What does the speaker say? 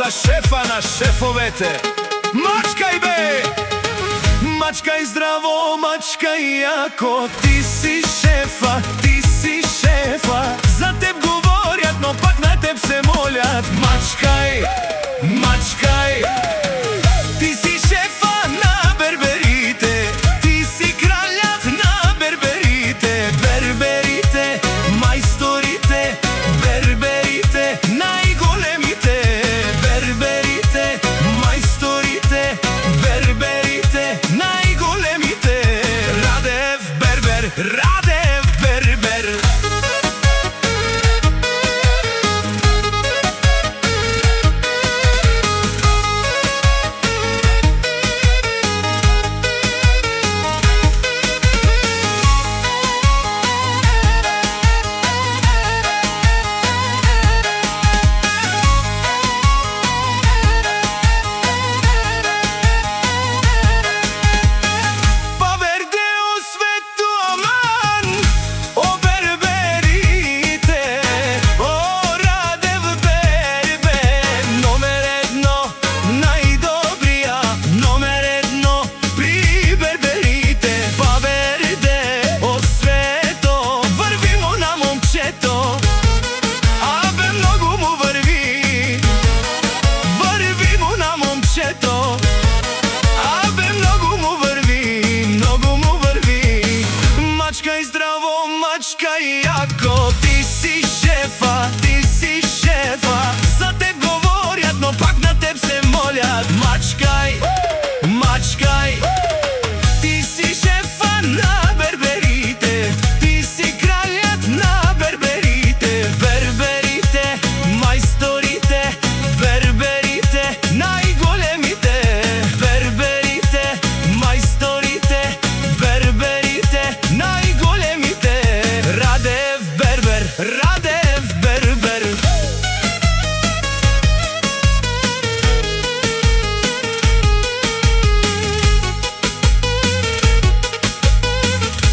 шефа на шефовете. Мачкај бе! Мачкај здраво, мачкај јако. Ти си шефа, ти си шефа. За теб говорят, но пак на теб се молят. Мачкај, мачкај. Ти си шефа на берберите. Ти си краљат на берберите. Берберите, мајсторите. Берберите, најголемите. Берберите, мајсторите. Берберите, најголемите. Радев бербер, Радев бербер. Мачкај здраво, мачкај јако. Ти си шефа, ти си шефа. За теб говорят, но пак на теб се молят. Мачкај.